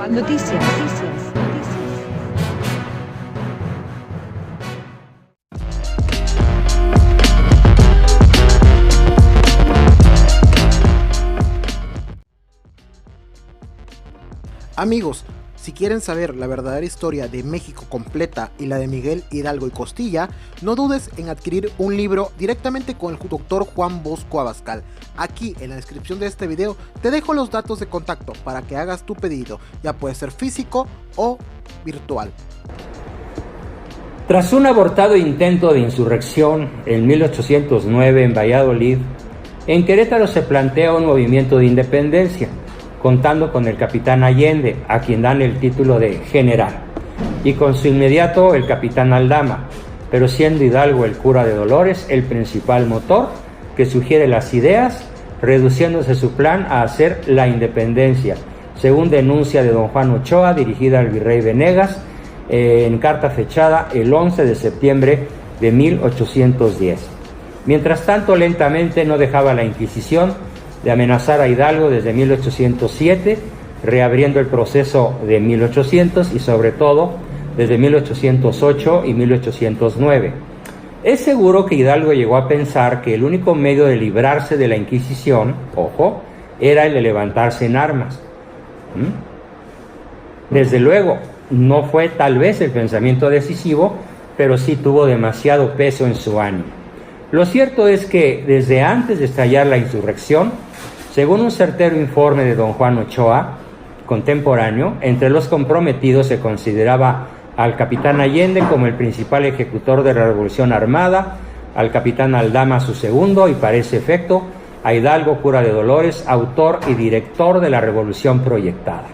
Noticias. Amigos, si quieren saber la verdadera historia de México completa y la de Miguel Hidalgo y Costilla, no dudes en adquirir un libro directamente con el Dr. Juan Bosco Abascal. Aquí en la descripción de este video te dejo los datos de contacto para que hagas tu pedido, ya puede ser físico o virtual. Tras un abortado intento de insurrección en 1809 en Valladolid, en Querétaro se plantea un movimiento de independencia, contando con el capitán Allende, a quien dan el título de general, y con su inmediato el capitán Aldama, pero siendo Hidalgo el cura de Dolores el principal motor que sugiere las ideas, reduciéndose su plan a hacer la independencia, según denuncia de don Juan Ochoa, dirigida al virrey Venegas, en carta fechada el 11 de septiembre de 1810. Mientras tanto, lentamente no dejaba la Inquisición de amenazar a Hidalgo desde 1807, reabriendo el proceso de 1800 y sobre todo desde 1808 y 1809. Es seguro que Hidalgo llegó a pensar que el único medio de librarse de la Inquisición, ojo, era el de levantarse en armas. Desde luego, no fue tal vez el pensamiento decisivo, pero sí tuvo demasiado peso en su ánimo. Lo cierto es que desde antes de estallar la insurrección, según un certero informe de don Juan Ochoa, contemporáneo, entre los comprometidos se consideraba al capitán Allende como el principal ejecutor de la revolución armada, al capitán Aldama su segundo y para ese efecto a Hidalgo, cura de Dolores, autor y director de la revolución proyectada.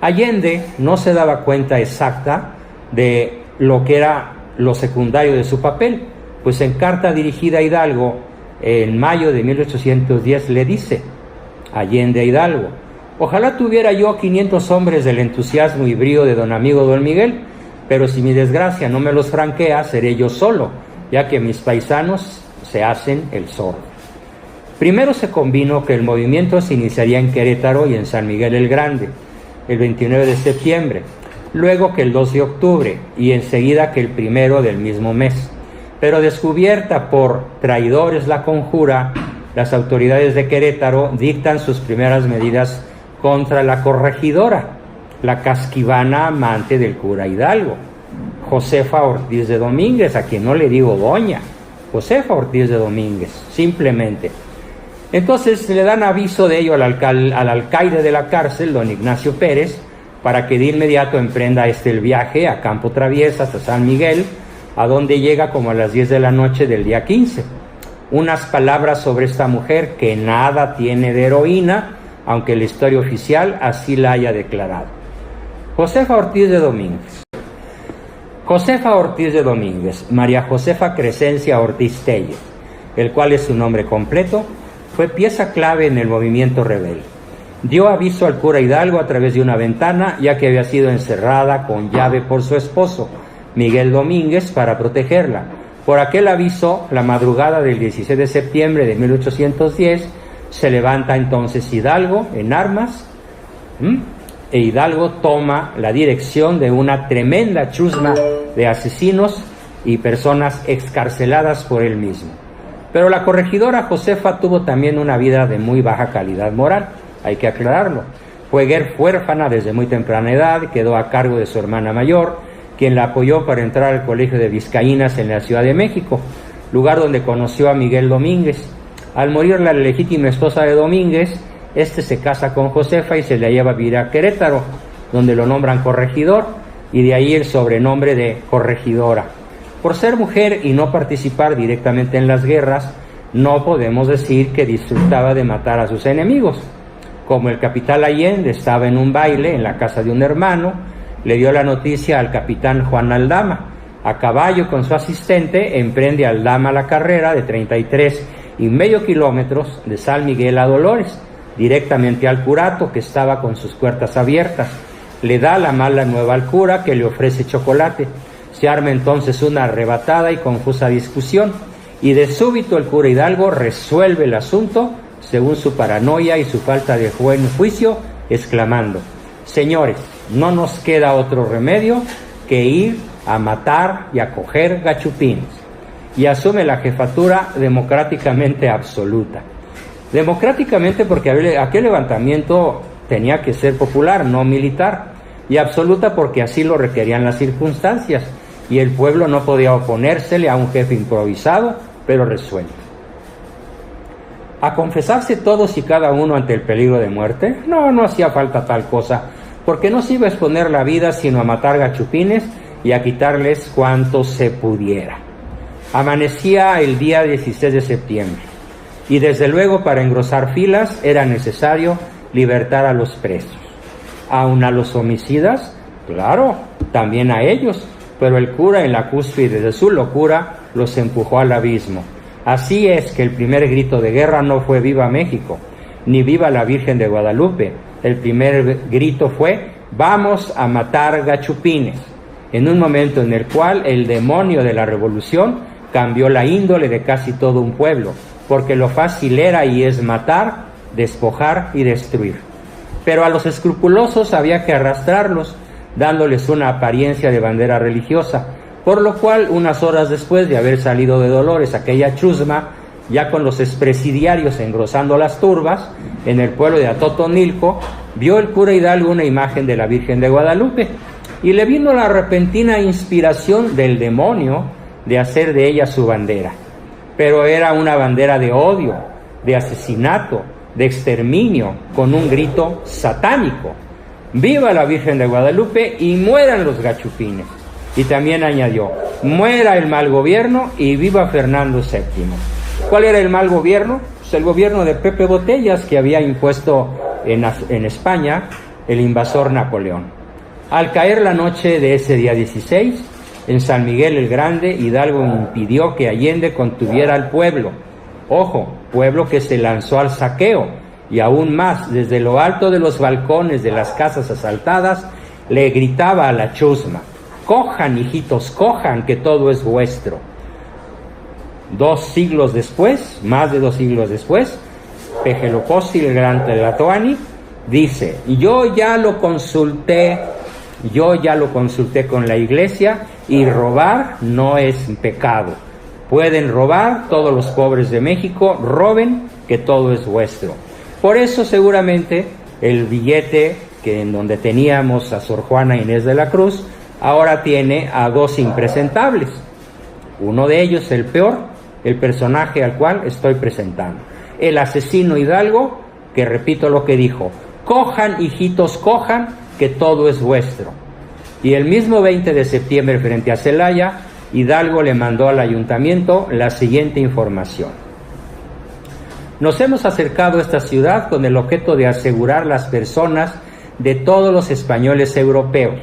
Allende no se daba cuenta exacta de lo que era lo secundario de su papel, pues en carta dirigida a Hidalgo en mayo de 1810 le dice Allende a Hidalgo: ojalá tuviera yo 500 hombres del entusiasmo y brío de don amigo don Miguel, pero si mi desgracia no me los franquea, seré yo solo, ya que mis paisanos se hacen el sordo. Primero se convino que el movimiento se iniciaría en Querétaro y en San Miguel el Grande, el 29 de septiembre, luego que el 2 de octubre y enseguida que el 1 del mismo mes. Pero descubierta por traidores la conjura, las autoridades de Querétaro dictan sus primeras medidas contra la corregidora, la casquivana amante del cura Hidalgo, Josefa Ortiz de Domínguez, a quien no le digo doña, Josefa Ortiz de Domínguez, simplemente. Entonces le dan aviso de ello al alcaide de la cárcel, don Ignacio Pérez, para que de inmediato emprenda el viaje a Campo Traviesa hasta San Miguel, a donde llega como a las 10 de la noche del día 15. Unas palabras sobre esta mujer que nada tiene de heroína, aunque la historia oficial así la haya declarado. Josefa Ortiz de Domínguez. Josefa Ortiz de Domínguez, María Josefa Crescencia Ortiz Telle, el cual es su nombre completo, fue pieza clave en el movimiento rebelde. Dio aviso al cura Hidalgo a través de una ventana, ya que había sido encerrada con llave por su esposo, Miguel Domínguez, para protegerla. Por aquel aviso, la madrugada del 16 de septiembre de 1810, se levanta entonces Hidalgo en armas, e Hidalgo toma la dirección de una tremenda chusma de asesinos y personas excarceladas por él mismo. Pero la corregidora Josefa tuvo también una vida de muy baja calidad moral, hay que aclararlo. Fue huérfana desde muy temprana edad, quedó a cargo de su hermana mayor, quien la apoyó para entrar al Colegio de Vizcaínas en la Ciudad de México, lugar donde conoció a Miguel Domínguez. Al morir la legítima esposa de Domínguez, se casa con Josefa y se la lleva a vivir a Querétaro, donde lo nombran corregidor, y de ahí el sobrenombre de corregidora. Por ser mujer y no participar directamente en las guerras, no podemos decir que disfrutaba de matar a sus enemigos. Como el capitán Allende estaba en un baile en la casa de un hermano, le dio la noticia al capitán Juan Aldama. A caballo con su asistente, emprende Aldama la carrera de 33,5 kilómetros de San Miguel a Dolores, directamente al curato, que estaba con sus puertas abiertas. Le da la mala nueva al cura, que le ofrece chocolate. Se arma entonces una arrebatada y confusa discusión, y de súbito el cura Hidalgo resuelve el asunto según su paranoia y su falta de buen juicio, exclamando: señores, no nos queda otro remedio que ir a matar y a coger gachupines. Y asume la jefatura democráticamente absoluta. Democráticamente porque aquel levantamiento tenía que ser popular, no militar, y absoluta porque así lo requerían las circunstancias, y el pueblo no podía oponérsele a un jefe improvisado, pero resuelto. ¿A confesarse todos y cada uno ante el peligro de muerte? No hacía falta tal cosa, porque no se iba a exponer la vida sino a matar gachupines y a quitarles cuanto se pudiera. Amanecía el día 16 de septiembre, y desde luego para engrosar filas era necesario libertar a los presos. Aun a los homicidas, claro, también a ellos, pero el cura en la cúspide de su locura los empujó al abismo. Así es que el primer grito de guerra no fue «Viva México», ni «Viva la Virgen de Guadalupe». El primer grito fue «Vamos a matar gachupines», en un momento en el cual el demonio de la revolución cambió la índole de casi todo un pueblo, porque lo fácil era y es matar, despojar y destruir. Pero a los escrupulosos había que arrastrarlos, dándoles una apariencia de bandera religiosa, por lo cual, unas horas después de haber salido de Dolores aquella chusma, ya con los expresidiarios engrosando las turbas, en el pueblo de Atotonilco, vio el cura Hidalgo una imagen de la Virgen de Guadalupe, y le vino la repentina inspiración del demonio de hacer de ella su bandera. Pero era una bandera de odio, de asesinato, de exterminio, con un grito satánico: «Viva la Virgen de Guadalupe y mueran los gachupines». Y también añadió: «Muera el mal gobierno y viva Fernando VII». ¿Cuál era el mal gobierno? Pues el gobierno de Pepe Botellas, que había impuesto en España el invasor Napoleón. Al caer la noche de ese día 16, en San Miguel el Grande, Hidalgo impidió que Allende contuviera al pueblo. Ojo, pueblo que se lanzó al saqueo, y aún más, desde lo alto de los balcones de las casas asaltadas, le gritaba a la chusma: «Cojan, hijitos, cojan, que todo es vuestro». 2 siglos después, más de 2 siglos después, Pejelopóstil, el gran Tlatoani, dice: yo ya lo consulté con la iglesia, y robar no es pecado. Pueden robar, todos los pobres de México, roben, que todo es vuestro. Por eso seguramente el billete que en donde teníamos a Sor Juana Inés de la Cruz, ahora tiene a 2 impresentables. Uno de ellos, el peor, el personaje al cual estoy presentando: el asesino Hidalgo, que repito lo que dijo: «Cojan, hijitos, cojan, que todo es vuestro». Y el mismo 20 de septiembre, frente a Celaya, Hidalgo le mandó al ayuntamiento la siguiente información: «Nos hemos acercado a esta ciudad con el objeto de asegurar las personas de todos los españoles europeos.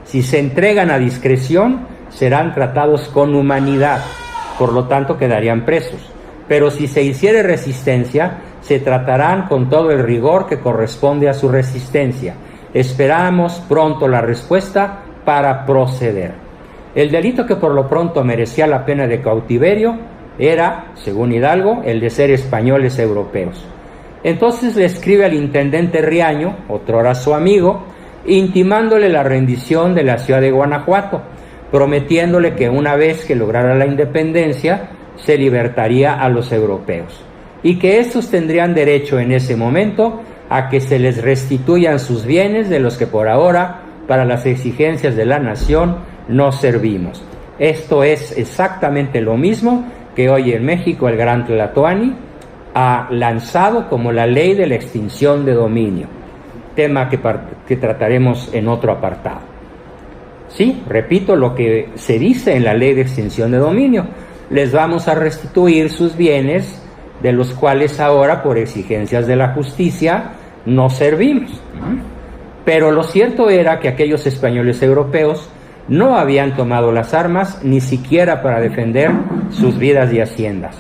Si se entregan a discreción, serán tratados con humanidad, por lo tanto quedarían presos. Pero si se hiciere resistencia, se tratarán con todo el rigor que corresponde a su resistencia. Esperamos pronto la respuesta para proceder». El delito que por lo pronto merecía la pena de cautiverio era, según Hidalgo, el de ser españoles europeos. Entonces le escribe al intendente Riaño, otrora su amigo, intimándole la rendición de la ciudad de Guanajuato, prometiéndole que una vez que lograra la independencia, se libertaría a los europeos, y que estos tendrían derecho en ese momento a que se les restituyan sus bienes, de los que por ahora, para las exigencias de la nación, no servimos. Esto es exactamente lo mismo que hoy en México el gran Tlatoani ha lanzado como la ley de la extinción de dominio, tema que trataremos en otro apartado. Sí, repito lo que se dice en la ley de extinción de dominio: les vamos a restituir sus bienes, de los cuales ahora, por exigencias de la justicia, no servimos. Pero lo cierto era que aquellos españoles europeos no habían tomado las armas ni siquiera para defender sus vidas y haciendas.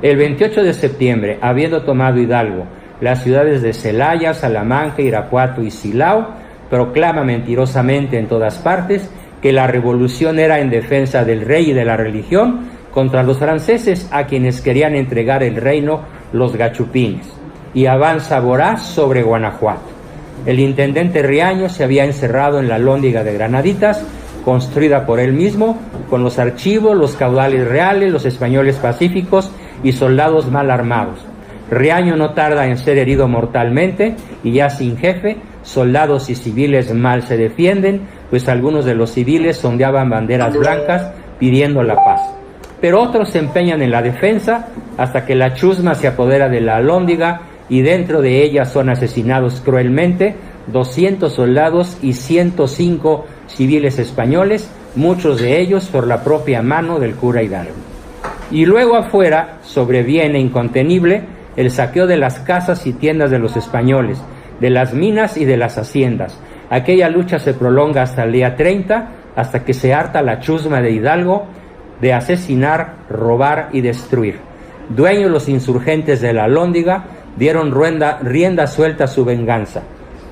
El 28 de septiembre, habiendo tomado Hidalgo las ciudades de Celaya, Salamanca, Irapuato y Silao, proclama mentirosamente en todas partes que la revolución era en defensa del rey y de la religión contra los franceses, a quienes querían entregar el reino los gachupines, y avanza voraz sobre Guanajuato. El intendente Riaño se había encerrado en la Alhóndiga de Granaditas, construida por él mismo, con los archivos, los caudales reales, los españoles pacíficos y soldados mal armados. Riaño no tarda en ser herido mortalmente y ya sin jefe, soldados y civiles mal se defienden, pues algunos de los civiles ondeaban banderas blancas pidiendo la paz. Pero otros se empeñan en la defensa hasta que la chusma se apodera de la Alhóndiga y dentro de ella son asesinados cruelmente 200 soldados y 105 civiles españoles, muchos de ellos por la propia mano del cura Hidalgo. Y luego afuera sobreviene incontenible el saqueo de las casas y tiendas de los españoles, de las minas y de las haciendas. Aquella lucha se prolonga hasta el día 30, hasta que se harta la chusma de Hidalgo de asesinar, robar y destruir. Dueños los insurgentes de la Alhóndiga dieron rienda suelta a su venganza.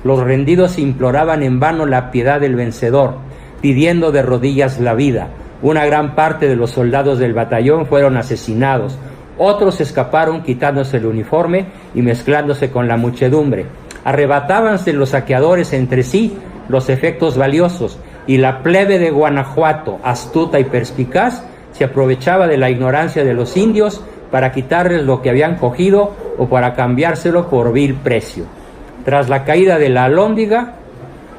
Los rendidos imploraban en vano la piedad del vencedor, pidiendo de rodillas la vida. Una gran parte de los soldados del batallón fueron asesinados. Otros escaparon quitándose el uniforme y mezclándose con la muchedumbre. Arrebatábanse los saqueadores entre sí los efectos valiosos, y la plebe de Guanajuato, astuta y perspicaz, se aprovechaba de la ignorancia de los indios para quitarles lo que habían cogido o para cambiárselo por vil precio. Tras la caída de la Alhóndiga,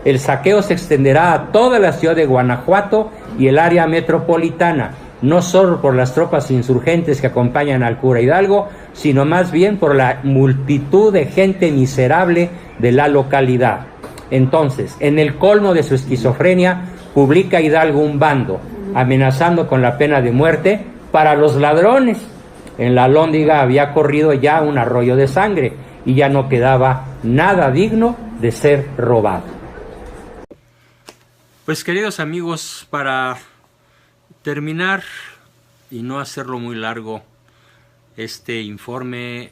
el saqueo se extenderá a toda la ciudad de Guanajuato y el área metropolitana, no solo por las tropas insurgentes que acompañan al cura Hidalgo, sino más bien por la multitud de gente miserable de la localidad. Entonces, en el colmo de su esquizofrenia, publica Hidalgo un bando, amenazando con la pena de muerte para los ladrones. En la Alhóndiga había corrido ya un arroyo de sangre y ya no quedaba nada digno de ser robado. Pues queridos amigos, para terminar y no hacerlo muy largo, este informe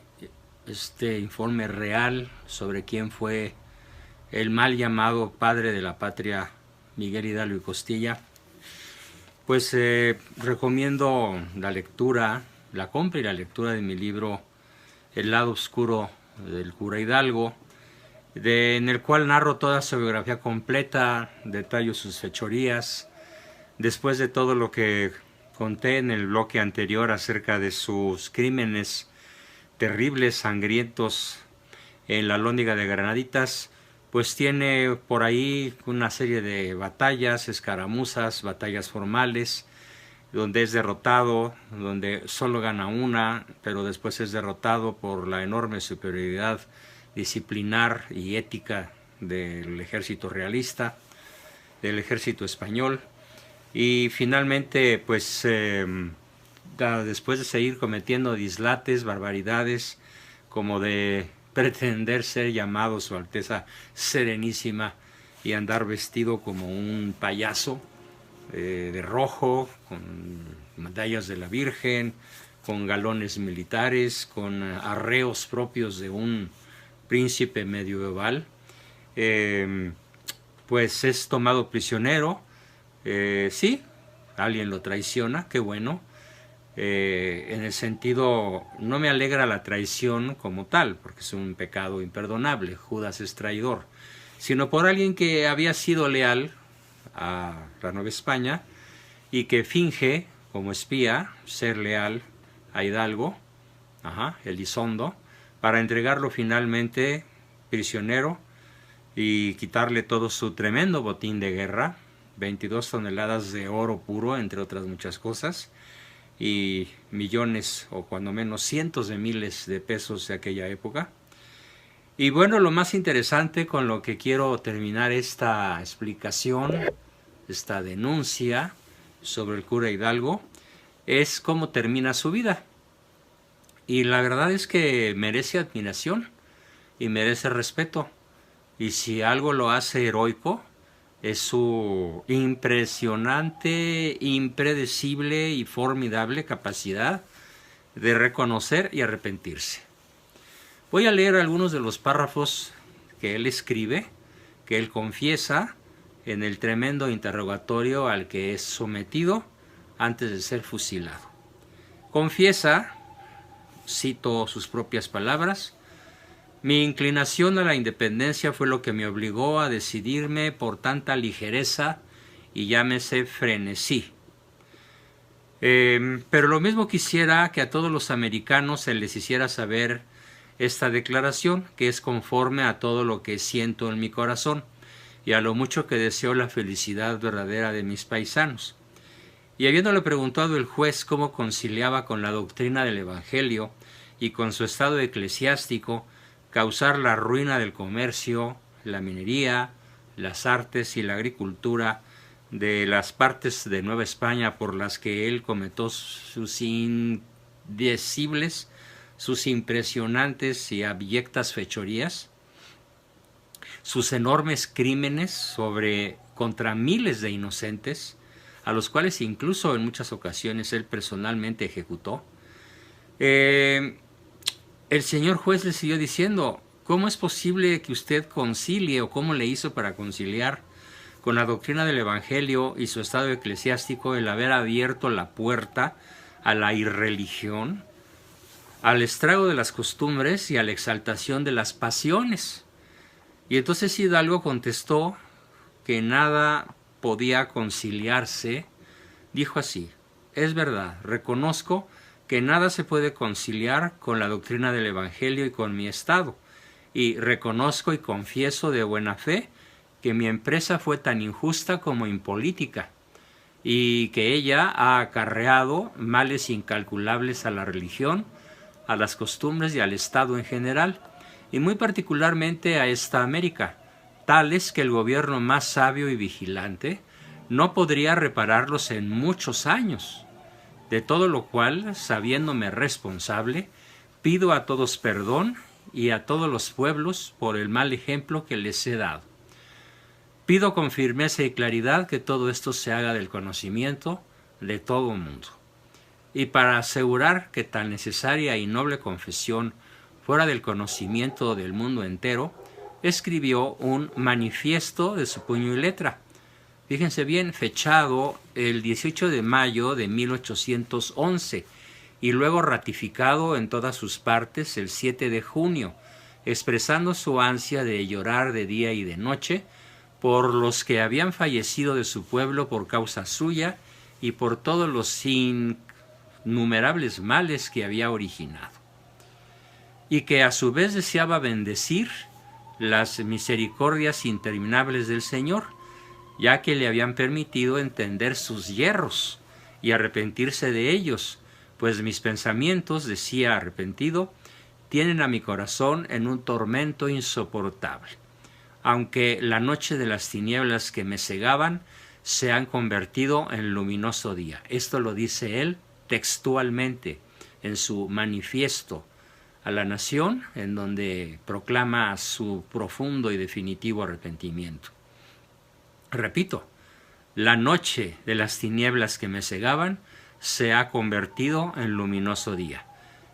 real sobre quién fue el mal llamado padre de la patria, Miguel Hidalgo y Costilla, pues recomiendo la compra y la lectura de mi libro El lado oscuro del cura Hidalgo, en el cual narro toda su biografía completa, detallo sus fechorías, después de todo lo que conté en el bloque anterior acerca de sus crímenes terribles, sangrientos en la Alhóndiga de Granaditas. Pues tiene por ahí una serie de batallas, escaramuzas, batallas formales, donde es derrotado, donde solo gana una, pero después es derrotado por la enorme superioridad disciplinar y ética del ejército realista, del ejército español. Y finalmente, pues después de seguir cometiendo dislates, barbaridades, como de pretender ser llamado Su Alteza Serenísima y andar vestido como un payaso de rojo, con medallas de la Virgen, con galones militares, con arreos propios de un príncipe medieval, pues es tomado prisionero. Sí, alguien lo traiciona, qué bueno. En el sentido, no me alegra la traición como tal, porque es un pecado imperdonable, Judas es traidor, sino por alguien que había sido leal a la Nueva España y que finge como espía ser leal a Hidalgo, Elizondo, para entregarlo finalmente prisionero y quitarle todo su tremendo botín de guerra, 22 toneladas de oro puro, entre otras muchas cosas, y millones o cuando menos cientos de miles de pesos de aquella época. Y bueno, lo más interesante con lo que quiero terminar esta explicación, esta denuncia sobre el cura Hidalgo, es cómo termina su vida. Y la verdad es que merece admiración y merece respeto. Y si algo lo hace heroico, es su impresionante, impredecible y formidable capacidad de reconocer y arrepentirse. Voy a leer algunos de los párrafos que él escribe, que él confiesa en el tremendo interrogatorio al que es sometido antes de ser fusilado. Confiesa, cito sus propias palabras: Mi inclinación a la independencia fue lo que me obligó a decidirme por tanta ligereza y llámese frenesí. Pero lo mismo quisiera que a todos los americanos se les hiciera saber esta declaración, que es conforme a todo lo que siento en mi corazón y a lo mucho que deseo la felicidad verdadera de mis paisanos. Y habiéndole preguntado el juez cómo conciliaba con la doctrina del Evangelio y con su estado eclesiástico causar la ruina del comercio, la minería, las artes y la agricultura de las partes de Nueva España por las que él cometió sus indecibles, sus impresionantes y abyectas fechorías, sus enormes crímenes contra miles de inocentes, a los cuales incluso en muchas ocasiones él personalmente ejecutó, el señor juez le siguió diciendo: ¿cómo es posible que usted concilie o cómo le hizo para conciliar con la doctrina del Evangelio y su estado eclesiástico el haber abierto la puerta a la irreligión, al estrago de las costumbres y a la exaltación de las pasiones? Y entonces Hidalgo contestó que nada podía conciliarse. Dijo así: es verdad, reconozco que nada se puede conciliar con la doctrina del Evangelio y con mi estado, y reconozco y confieso de buena fe que mi empresa fue tan injusta como impolítica, y que ella ha acarreado males incalculables a la religión, a las costumbres y al Estado en general, y muy particularmente a esta América, tales que el gobierno más sabio y vigilante no podría repararlos en muchos años. De todo lo cual, sabiéndome responsable, pido a todos perdón y a todos los pueblos por el mal ejemplo que les he dado. Pido con firmeza y claridad que todo esto se haga del conocimiento de todo el mundo. Y para asegurar que tan necesaria y noble confesión fuera del conocimiento del mundo entero, escribió un manifiesto de su puño y letra. Fíjense bien, fechado el 18 de mayo de 1811 y luego ratificado en todas sus partes el 7 de junio, expresando su ansia de llorar de día y de noche por los que habían fallecido de su pueblo por causa suya y por todos los innumerables males que había originado. Y que a su vez deseaba bendecir las misericordias interminables del Señor, ya que le habían permitido entender sus yerros y arrepentirse de ellos, pues mis pensamientos, decía arrepentido, tienen a mi corazón en un tormento insoportable, aunque la noche de las tinieblas que me cegaban se han convertido en luminoso día. Esto lo dice él textualmente en su manifiesto a la nación, en donde proclama su profundo y definitivo arrepentimiento. Repito, la noche de las tinieblas que me cegaban se ha convertido en luminoso día,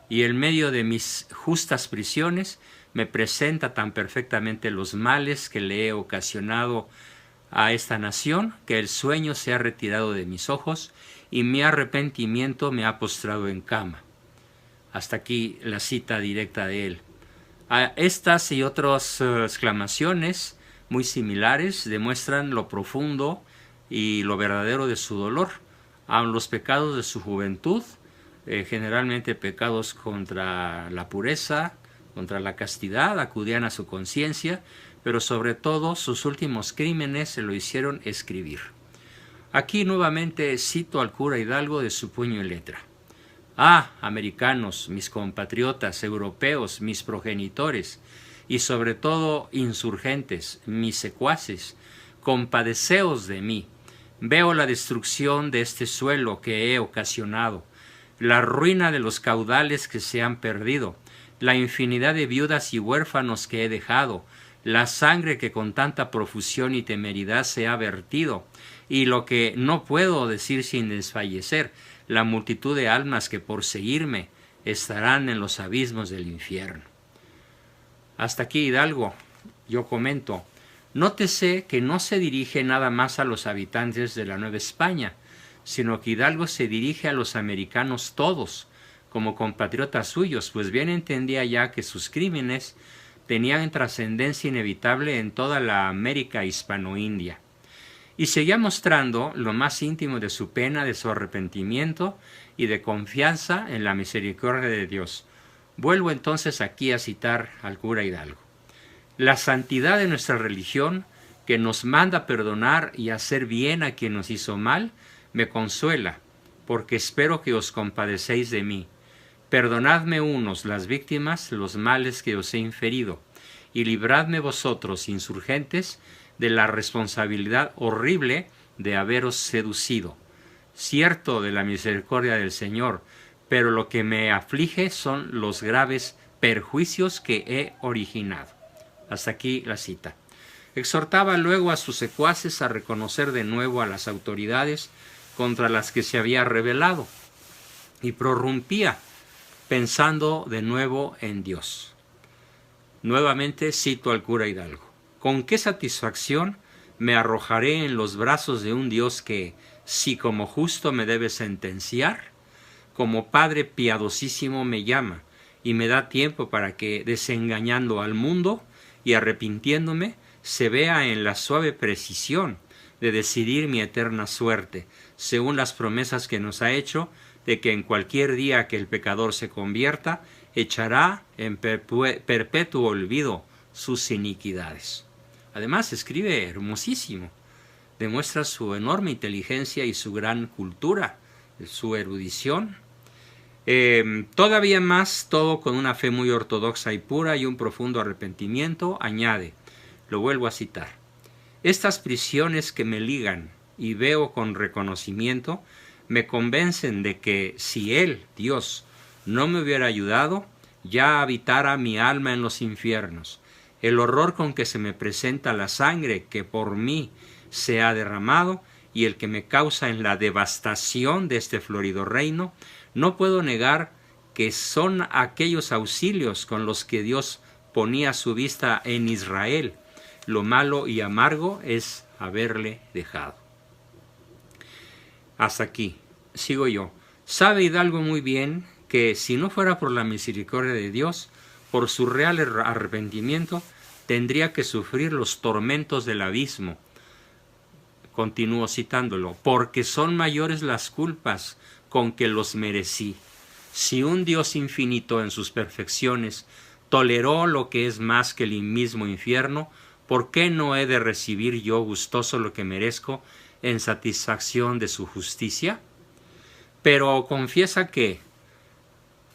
y en medio de mis justas prisiones me presenta tan perfectamente los males que le he ocasionado a esta nación, que el sueño se ha retirado de mis ojos y mi arrepentimiento me ha postrado en cama. Hasta aquí la cita directa de él. A estas y otras exclamaciones muy similares demuestran lo profundo y lo verdadero de su dolor, aun los pecados de su juventud, generalmente pecados contra la pureza, contra la castidad, acudían a su conciencia, pero sobre todo sus últimos crímenes se lo hicieron escribir. Aquí nuevamente cito al cura Hidalgo de su puño y letra. Ah, americanos, mis compatriotas, europeos, mis progenitores, y sobre todo insurgentes, mis secuaces, compadeceos de mí. Veo la destrucción de este suelo que he ocasionado, la ruina de los caudales que se han perdido, la infinidad de viudas y huérfanos que he dejado, la sangre que con tanta profusión y temeridad se ha vertido, y lo que no puedo decir sin desfallecer, la multitud de almas que por seguirme estarán en los abismos del infierno. Hasta aquí Hidalgo. Yo comento, nótese que no se dirige nada más a los habitantes de la Nueva España, sino que Hidalgo se dirige a los americanos todos, como compatriotas suyos, pues bien entendía ya que sus crímenes tenían trascendencia inevitable en toda la América hispano-india. Y seguía mostrando lo más íntimo de su pena, de su arrepentimiento y de confianza en la misericordia de Dios. Vuelvo entonces aquí a citar al cura Hidalgo. La santidad de nuestra religión, que nos manda perdonar y hacer bien a quien nos hizo mal, me consuela, porque espero que os compadecéis de mí. Perdonadme unos, las víctimas, los males que os he inferido, y libradme vosotros, insurgentes, de la responsabilidad horrible de haberos seducido. Cierto de la misericordia del Señor, pero lo que me aflige son los graves perjuicios que he originado. Hasta aquí la cita. Exhortaba luego a sus secuaces a reconocer de nuevo a las autoridades contra las que se había rebelado, y prorrumpía pensando de nuevo en Dios. Nuevamente cito al cura Hidalgo. ¿Con qué satisfacción me arrojaré en los brazos de un Dios que, si como justo me debe sentenciar, como Padre piadosísimo me llama y me da tiempo para que, desengañando al mundo y arrepintiéndome, se vea en la suave precisión de decidir mi eterna suerte, según las promesas que nos ha hecho, de que en cualquier día que el pecador se convierta, echará en perpetuo olvido sus iniquidades? Además, escribe hermosísimo, demuestra su enorme inteligencia y su gran cultura, su erudición. Todavía más, todo con una fe muy ortodoxa y pura y un profundo arrepentimiento, añade, lo vuelvo a citar: estas prisiones que me ligan y veo con reconocimiento, me convencen de que si Él, Dios, no me hubiera ayudado, ya habitara mi alma en los infiernos. El horror con que se me presenta la sangre que por mí se ha derramado y el que me causa en la devastación de este florido reino, no puedo negar que son aquellos auxilios con los que Dios ponía su vista en Israel. Lo malo y amargo es haberle dejado. Hasta aquí. Sigo yo. Sabe Hidalgo muy bien que si no fuera por la misericordia de Dios, por su real arrepentimiento, tendría que sufrir los tormentos del abismo. Continúo citándolo, porque son mayores las culpas con que los merecí. Si un Dios infinito en sus perfecciones toleró lo que es más que el mismo infierno, ¿por qué no he de recibir yo gustoso lo que merezco en satisfacción de su justicia? Pero confiesa que,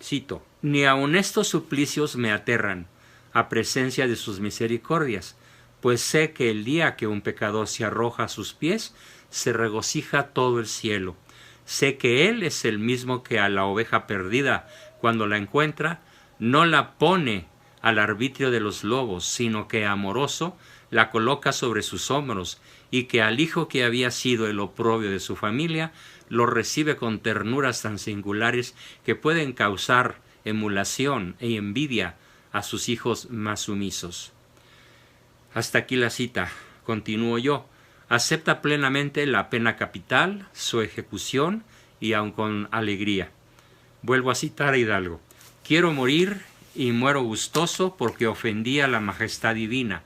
cito, ni aun estos suplicios me aterran, a presencia de sus misericordias, pues sé que el día que un pecador se arroja a sus pies, se regocija todo el cielo. Sé que Él es el mismo que a la oveja perdida, cuando la encuentra, no la pone al arbitrio de los lobos, sino que amoroso la coloca sobre sus hombros, y que al hijo que había sido el oprobio de su familia, lo recibe con ternuras tan singulares que pueden causar emulación e envidia a sus hijos más sumisos. Hasta aquí la cita. Continúo yo. Acepta plenamente la pena capital, su ejecución, y aun con alegría. Vuelvo a citar a Hidalgo. Quiero morir y muero gustoso porque ofendí a la majestad divina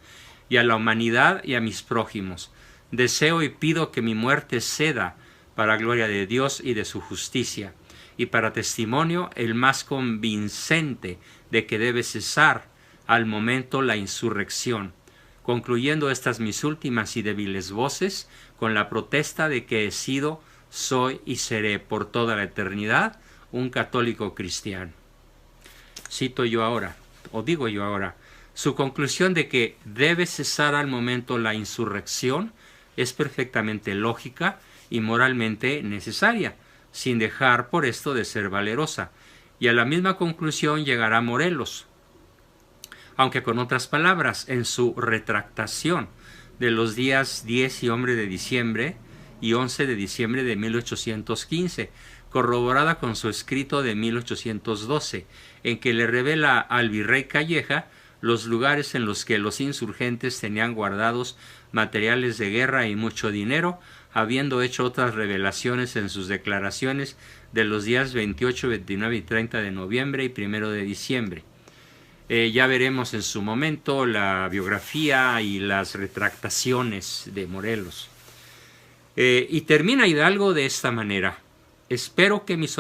y a la humanidad y a mis prójimos. Deseo y pido que mi muerte ceda para gloria de Dios y de su justicia, y para testimonio el más convincente de que debe cesar al momento la insurrección, concluyendo estas mis últimas y débiles voces con la protesta de que he sido, soy y seré por toda la eternidad un católico cristiano. Cito yo ahora, o digo yo ahora, su conclusión de que debe cesar al momento la insurrección es perfectamente lógica y moralmente necesaria, sin dejar por esto de ser valerosa, y a la misma conclusión llegará Morelos, aunque con otras palabras, en su retractación de los días 10 y 11 de diciembre y 11 de diciembre de 1815, corroborada con su escrito de 1812, en que le revela al virrey Calleja los lugares en los que los insurgentes tenían guardados materiales de guerra y mucho dinero, habiendo hecho otras revelaciones en sus declaraciones de los días 28, 29 y 30 de noviembre y 1 de diciembre. Ya veremos en su momento la biografía y las retractaciones de Morelos. Y termina Hidalgo de esta manera: espero que las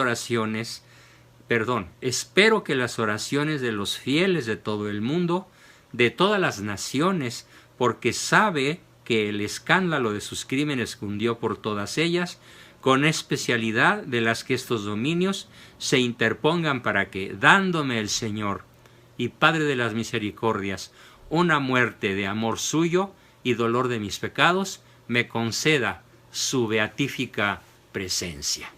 oraciones de los fieles de todo el mundo, de todas las naciones, porque sabe que el escándalo de sus crímenes cundió por todas ellas, con especialidad de las que estos dominios se interpongan para que, dándome el Señor y Padre de las misericordias una muerte de amor suyo y dolor de mis pecados, me conceda su beatífica presencia.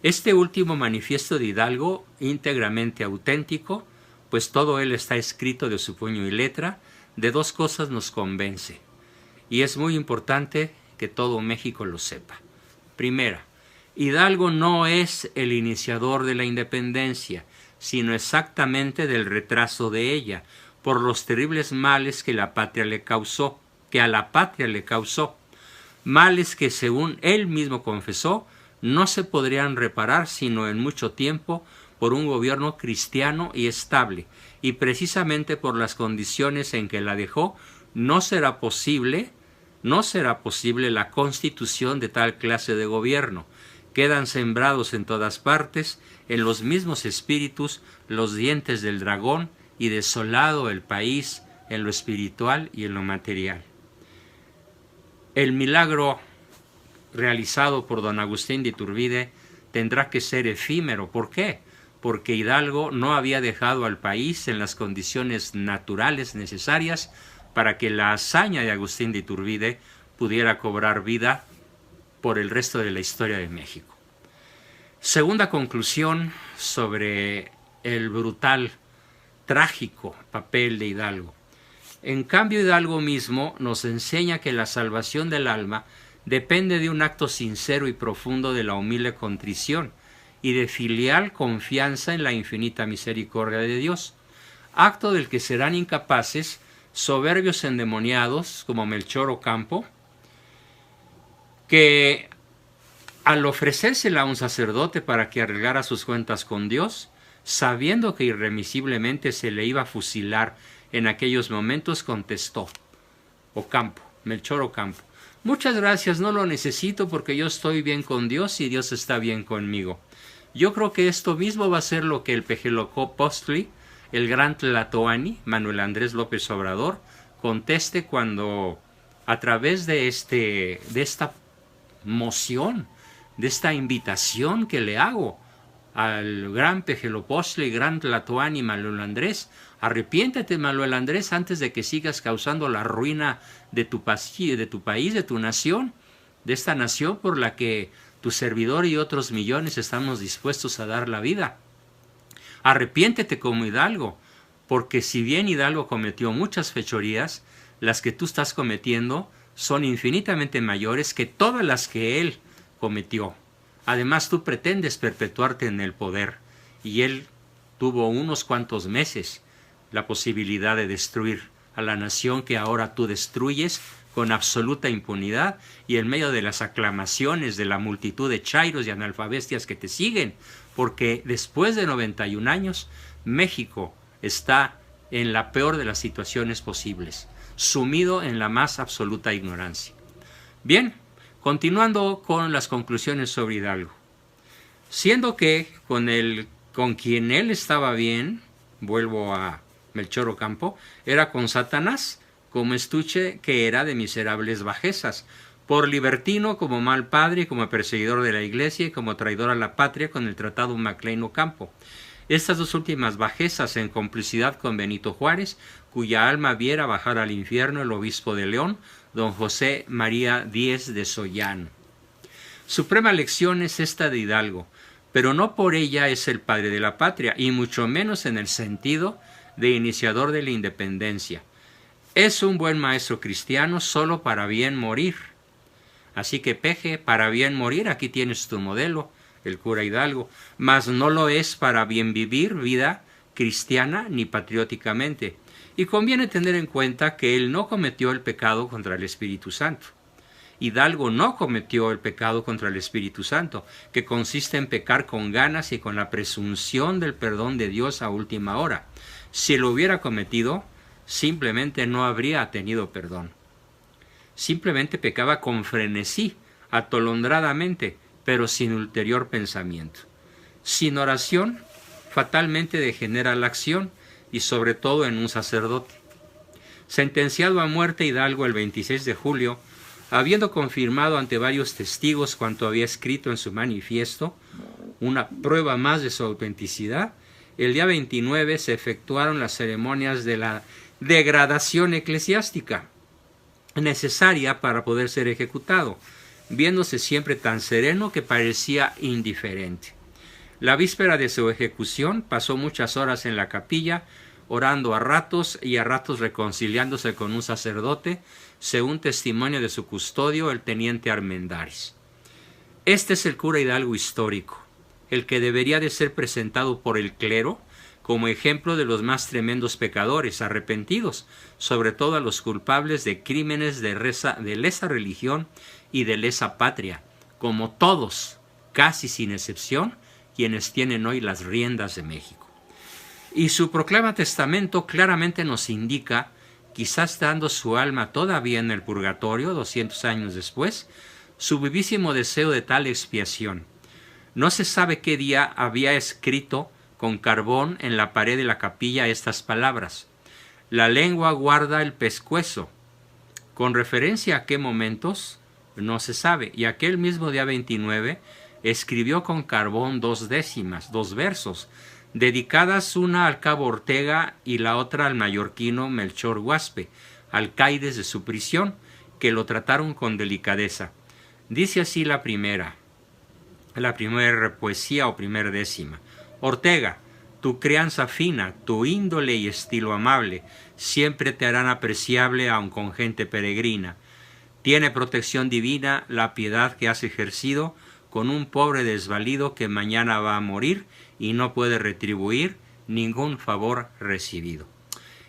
Este último manifiesto de Hidalgo, íntegramente auténtico, pues todo él está escrito de su puño y letra, de dos cosas nos convence, y es muy importante que todo México lo sepa. Primera, Hidalgo no es el iniciador de la independencia, sino exactamente del retraso de ella, por los terribles males que a la patria le causó, males que, según él mismo confesó, no se podrían reparar sino en mucho tiempo por un gobierno cristiano y estable, y precisamente por las condiciones en que la dejó, no será posible la constitución de tal clase de gobierno. Quedan sembrados en todas partes, en los mismos espíritus, los dientes del dragón, y desolado el país en lo espiritual y en lo material. El milagro realizado por don Agustín de Iturbide tendrá que ser efímero. ¿Por qué? Porque Hidalgo no había dejado al país en las condiciones naturales necesarias para que la hazaña de Agustín de Iturbide pudiera cobrar vida por el resto de la historia de México. Segunda conclusión sobre el brutal, trágico papel de Hidalgo. En cambio, Hidalgo mismo nos enseña que la salvación del alma depende de un acto sincero y profundo de la humilde contrición y de filial confianza en la infinita misericordia de Dios, acto del que serán incapaces soberbios endemoniados como Melchor Ocampo, que al ofrecérsela a un sacerdote para que arreglara sus cuentas con Dios, sabiendo que irremisiblemente se le iba a fusilar en aquellos momentos, contestó Melchor Ocampo: muchas gracias, no lo necesito porque yo estoy bien con Dios y Dios está bien conmigo. Yo creo que esto mismo va a ser lo que el Pejelocópostli, el gran Tlatoani, Manuel Andrés López Obrador, conteste cuando, a través de esta moción, de esta invitación que le hago al gran Pejelopostli, gran Tlatoani, Manuel Andrés: arrepiéntete, Manuel Andrés, antes de que sigas causando la ruina de tu país, de tu nación, de esta nación por la que tu servidor y otros millones estamos dispuestos a dar la vida. Arrepiéntete como Hidalgo, porque si bien Hidalgo cometió muchas fechorías, las que tú estás cometiendo son infinitamente mayores que todas las que él cometió. Además, tú pretendes perpetuarte en el poder, y él tuvo unos cuantos meses la posibilidad de destruir a la nación que ahora tú destruyes con absoluta impunidad y en medio de las aclamaciones de la multitud de chairos y analfabestias que te siguen, porque después de 91 años, México está en la peor de las situaciones posibles, sumido en la más absoluta ignorancia. Bien, continuando con las conclusiones sobre Hidalgo. Siendo que con quien él estaba bien, vuelvo a Melchor Ocampo, era con Satanás, como estuche que era de miserables bajezas, por libertino como mal padre, como perseguidor de la iglesia y como traidor a la patria con el tratado Maclean Ocampo. Estas dos últimas bajezas en complicidad con Benito Juárez, cuya alma viera bajar al infierno el obispo de León, don José María Díez de Sollán. Suprema lección es esta de Hidalgo, pero no por ella es el padre de la patria, y mucho menos en el sentido de iniciador de la independencia. Es un buen maestro cristiano solo para bien morir. Así que, Peje, para bien morir, aquí tienes tu modelo, el cura Hidalgo, mas no lo es para bien vivir vida cristiana ni patrióticamente. Y conviene tener en cuenta que él no cometió el pecado contra el Espíritu Santo. Hidalgo no cometió el pecado contra el Espíritu Santo, que consiste en pecar con ganas y con la presunción del perdón de Dios a última hora. Si lo hubiera cometido, simplemente no habría tenido perdón. Simplemente pecaba con frenesí, atolondradamente, pero sin ulterior pensamiento. Sin oración, fatalmente degenera la acción, y sobre todo en un sacerdote. Sentenciado a muerte Hidalgo el 26 de julio, habiendo confirmado ante varios testigos cuanto había escrito en su manifiesto, una prueba más de su autenticidad, el día 29 se efectuaron las ceremonias de la degradación eclesiástica, necesaria para poder ser ejecutado, viéndose siempre tan sereno que parecía indiferente. La víspera de su ejecución pasó muchas horas en la capilla, orando a ratos y a ratos reconciliándose con un sacerdote, según testimonio de su custodio, el teniente Armendáriz. Este es el cura Hidalgo histórico, el que debería de ser presentado por el clero como ejemplo de los más tremendos pecadores arrepentidos, sobre todo a los culpables de crímenes de lesa religión y de lesa patria, como todos, casi sin excepción, quienes tienen hoy las riendas de México. Y su proclama testamento claramente nos indica, quizás dando su alma todavía en el purgatorio 200 años después, su vivísimo deseo de tal expiación. No se sabe qué día había escrito con carbón en la pared de la capilla estas palabras: la lengua guarda el pescuezo. Con referencia a qué momentos, no se sabe, y aquel mismo día 29 escribió con carbón 2 décimas, 2 versos, dedicadas una al cabo Ortega y la otra al mallorquino Melchor Guaspe, alcaides de su prisión, que lo trataron con delicadeza. Dice así la primera poesía o primer décima: Ortega, tu crianza fina, tu índole y estilo amable, siempre te harán apreciable aun con gente peregrina. Tiene protección divina la piedad que has ejercido con un pobre desvalido que mañana va a morir y no puede retribuir ningún favor recibido.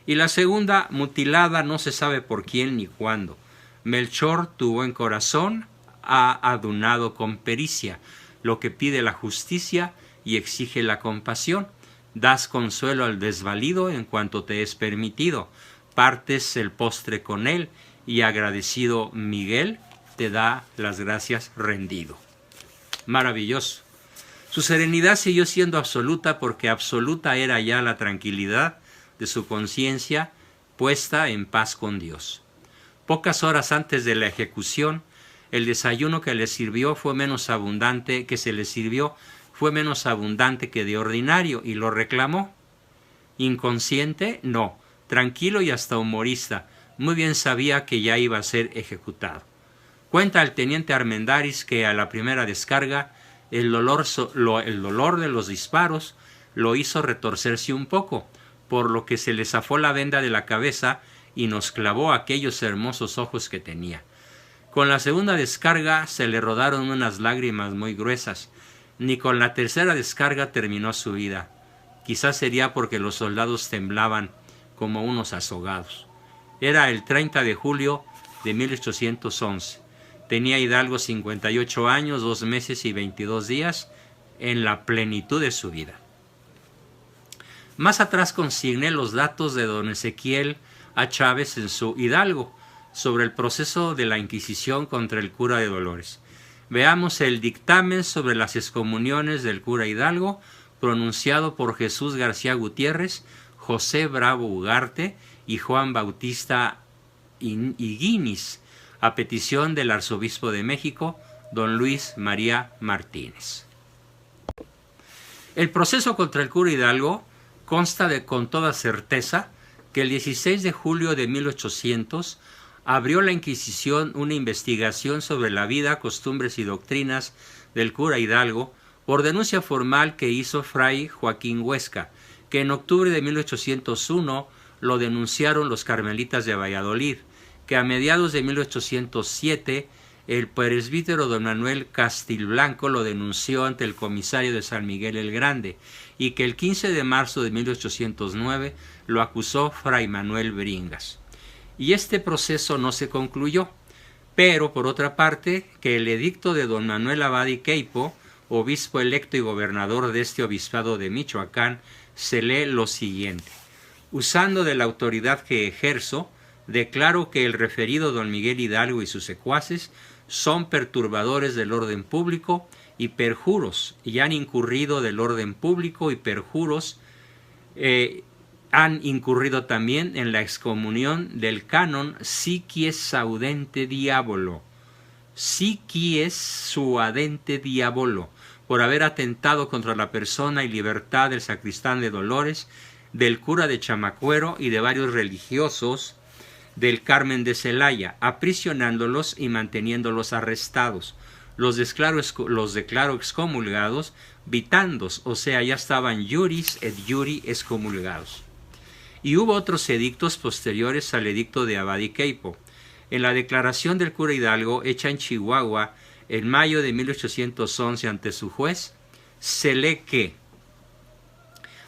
Y la segunda, mutilada no se sabe por quién ni cuándo. Melchor, tu buen corazón, ha adunado con pericia lo que pide la justicia y exige la compasión. Das consuelo al desvalido en cuanto te es permitido. Partes el postre con él y agradecido Miguel te da las gracias rendido. Maravilloso. Su serenidad siguió siendo absoluta porque absoluta era ya la tranquilidad de su conciencia puesta en paz con Dios. Pocas horas antes de la ejecución, el desayuno que le sirvió fue menos abundante que de ordinario y lo reclamó. Inconsciente, no, tranquilo y hasta humorista, muy bien sabía que ya iba a ser ejecutado. Cuenta el teniente Armendáriz que a la primera descarga el dolor de los disparos lo hizo retorcerse un poco, por lo que se le zafó la venda de la cabeza y nos clavó aquellos hermosos ojos que tenía. Con la segunda descarga se le rodaron unas lágrimas muy gruesas. Ni con la tercera descarga terminó su vida. Quizás sería porque los soldados temblaban como unos azogados. Era el 30 de julio de 1811. Tenía Hidalgo 58 años, 2 meses y 22 días, en la plenitud de su vida. Más atrás consigné los datos de don Ezequiel A. Chávez en su Hidalgo, sobre el proceso de la Inquisición contra el cura de Dolores. Veamos el dictamen sobre las excomuniones del cura Hidalgo, pronunciado por Jesús García Gutiérrez, José Bravo Ugarte y Juan Bautista Higuinis, a petición del arzobispo de México, don Luis María Martínez. El proceso contra el cura Hidalgo consta con toda certeza que el 16 de julio de 1800 abrió la Inquisición una investigación sobre la vida, costumbres y doctrinas del cura Hidalgo por denuncia formal que hizo fray Joaquín Huesca, que en octubre de 1801 lo denunciaron los carmelitas de Valladolid, que a mediados de 1807 el presbítero don Manuel Castilblanco lo denunció ante el comisario de San Miguel el Grande, y que el 15 de marzo de 1809 lo acusó fray Manuel Bringas. Y este proceso no se concluyó, pero por otra parte que el edicto de don Manuel Abad y Queipo, obispo electo y gobernador de este obispado de Michoacán, se lee lo siguiente: usando de la autoridad que ejerzo, declaro que el referido don Miguel Hidalgo y sus secuaces son perturbadores del orden público y perjuros, y han incurrido del orden público y perjuros, han incurrido también en la excomunión del canon Sicies Saudente Diabolo, Sicies Suadente Diabolo, por haber atentado contra la persona y libertad del sacristán de Dolores, del cura de Chamacuero y de varios religiosos del Carmen de Celaya, aprisionándolos y manteniéndolos arrestados. Los declaro excomulgados, vitandos, o sea, ya estaban juris et juri excomulgados. Y hubo otros edictos posteriores al edicto de Abad y Queipo. En la declaración del cura Hidalgo, hecha en Chihuahua en mayo de 1811 ante su juez, se lee que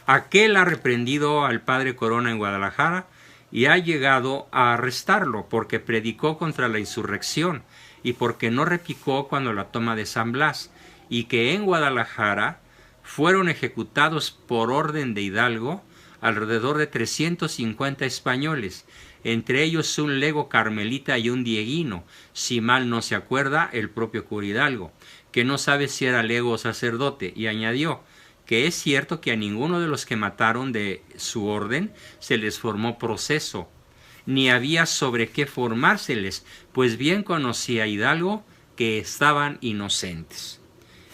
aquel ha reprendido al padre Corona en Guadalajara y ha llegado a arrestarlo porque predicó contra la insurrección y porque no replicó cuando la toma de San Blas, y que en Guadalajara fueron ejecutados por orden de Hidalgo alrededor de 350 españoles, entre ellos un lego carmelita y un dieguino, si mal no se acuerda el propio cura Hidalgo, que no sabe si era lego o sacerdote, y añadió que es cierto que a ninguno de los que mataron de su orden se les formó proceso, ni había sobre qué formárseles, pues bien conocía Hidalgo que estaban inocentes.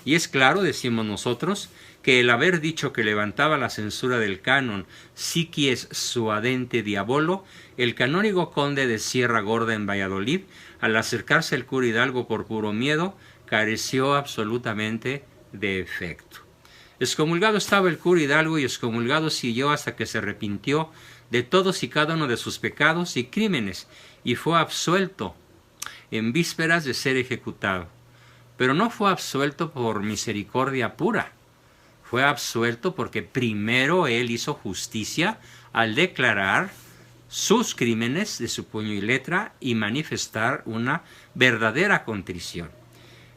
Y es claro, decimos nosotros, que el haber dicho que levantaba la censura del canon Sicies Suadente Diabolo, el canónigo conde de Sierra Gorda en Valladolid, al acercarse al cura Hidalgo por puro miedo, careció absolutamente de efecto. Excomulgado estaba el cura Hidalgo y excomulgado siguió hasta que se arrepintió de todos y cada uno de sus pecados y crímenes y fue absuelto en vísperas de ser ejecutado. Pero no fue absuelto por misericordia pura, fue absuelto porque primero él hizo justicia al declarar sus crímenes de su puño y letra y manifestar una verdadera contrición.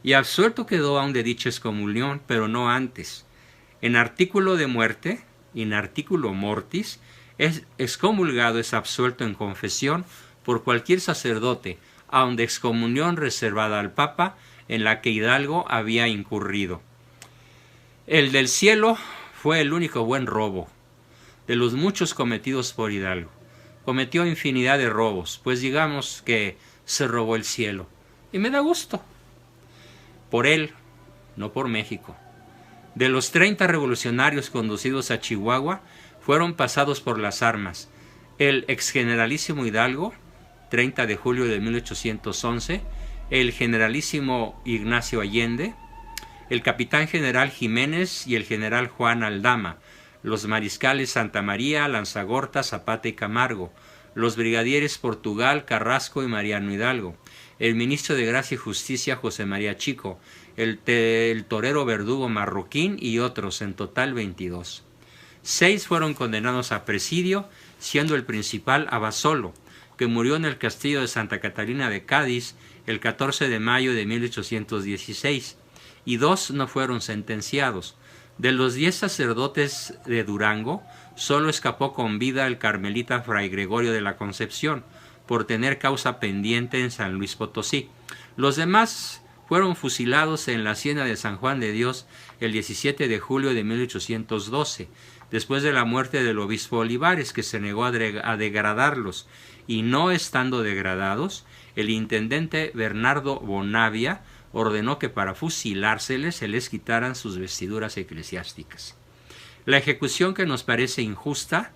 Y absuelto quedó aún de dicha excomunión, pero no antes. En artículo de muerte, in articulo mortis, es excomulgado, es absuelto en confesión por cualquier sacerdote, aun de excomunión reservada al Papa, en la que Hidalgo había incurrido. El del cielo fue el único buen robo de los muchos cometidos por Hidalgo. Cometió infinidad de robos, pues digamos que se robó el cielo. Y me da gusto. Por él, no por México. De los 30 revolucionarios conducidos a Chihuahua, fueron pasados por las armas el exgeneralísimo Hidalgo, 30 de julio de 1811, el generalísimo Ignacio Allende, el capitán general Jiménez y el general Juan Aldama, los mariscales Santa María, Lanzagorta, Zapata y Camargo, los brigadieres Portugal, Carrasco y Mariano Hidalgo, el ministro de Gracia y Justicia José María Chico, el torero Verdugo Marroquín y otros, en total 22. 6 fueron condenados a presidio, siendo el principal Abasolo, que murió en el castillo de Santa Catalina de Cádiz el 14 de mayo de 1816, y 2 no fueron sentenciados. De los 10 sacerdotes de Durango, solo escapó con vida el carmelita Fray Gregorio de la Concepción, por tener causa pendiente en San Luis Potosí. Los demás fueron fusilados en la hacienda de San Juan de Dios el 17 de julio de 1812, después de la muerte del obispo Olivares, que se negó a degradarlos, y no estando degradados, el intendente Bernardo Bonavia ordenó que para fusilárseles se les quitaran sus vestiduras eclesiásticas. La ejecución que nos parece injusta,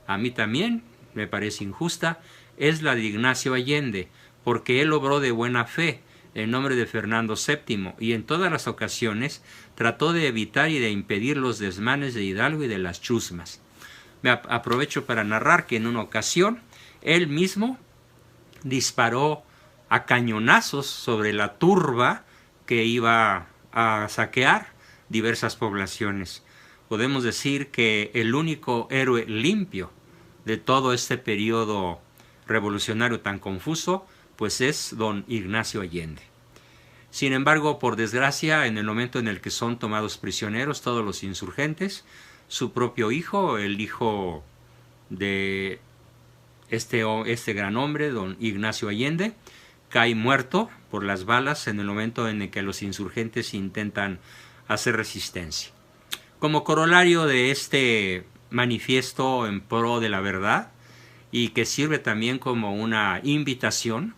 a mí también me parece injusta, es la de Ignacio Allende, porque él obró de buena fe en nombre de Fernando VII y en todas las ocasiones trató de evitar y de impedir los desmanes de Hidalgo y de las chusmas. Me aprovecho para narrar que en una ocasión él mismo disparó a cañonazos sobre la turba que iba a saquear diversas poblaciones. Podemos decir que el único héroe limpio de todo este periodo revolucionario tan confuso pues es don Ignacio Allende. Sin embargo, por desgracia, en el momento en el que son tomados prisioneros todos los insurgentes, su propio hijo, el hijo de este gran hombre, don Ignacio Allende, cae muerto por las balas en el momento en el que los insurgentes intentan hacer resistencia. Como corolario de este manifiesto en pro de la verdad, y que sirve también como una invitación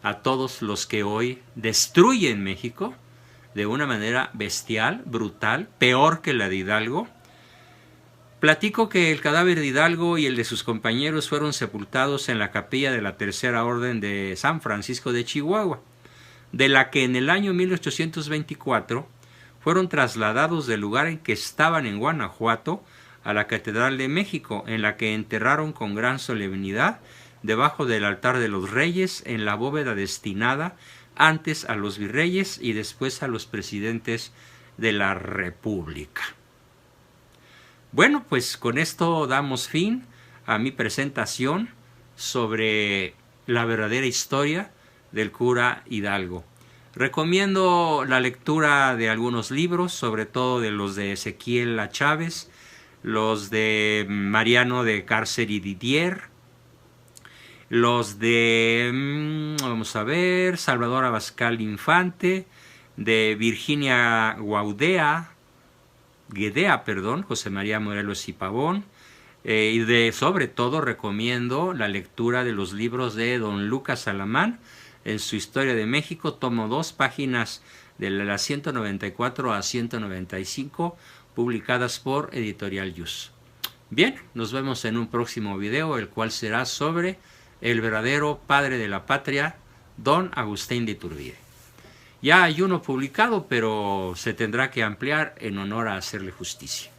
a todos los que hoy destruyen México de una manera bestial, brutal, peor que la de Hidalgo, platico que el cadáver de Hidalgo y el de sus compañeros fueron sepultados en la capilla de la Tercera Orden de San Francisco de Chihuahua, de la que en el año 1824 fueron trasladados del lugar en que estaban en Guanajuato a la Catedral de México, en la que enterraron con gran solemnidad debajo del altar de los reyes en la bóveda destinada antes a los virreyes y después a los presidentes de la República. Bueno, pues con esto damos fin a mi presentación sobre la verdadera historia del cura Hidalgo. Recomiendo la lectura de algunos libros, sobre todo de los de Ezequiel A. Chávez, los de Mariano de Cárceri Didier, los de, vamos a ver, Salvador Abascal Infante, de Virginia Guedea, José María Morelos y Pavón, y sobre todo recomiendo la lectura de los libros de don Lucas Alamán en su Historia de México, tomo 2, páginas de la 194 a 195, publicadas por Editorial Yus. Bien, nos vemos en un próximo video, el cual será sobre el verdadero padre de la patria, don Agustín de Iturbide. Ya hay uno publicado, pero se tendrá que ampliar en honor a hacerle justicia.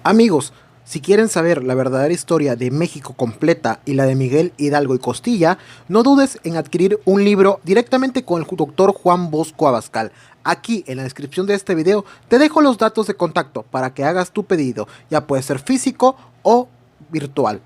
Amigos, si quieren saber la verdadera historia de México completa y la de Miguel Hidalgo y Costilla, no dudes en adquirir un libro directamente con el doctor Juan Bosco Abascal. Aquí en la descripción de este video te dejo los datos de contacto para que hagas tu pedido, ya puede ser físico o virtual.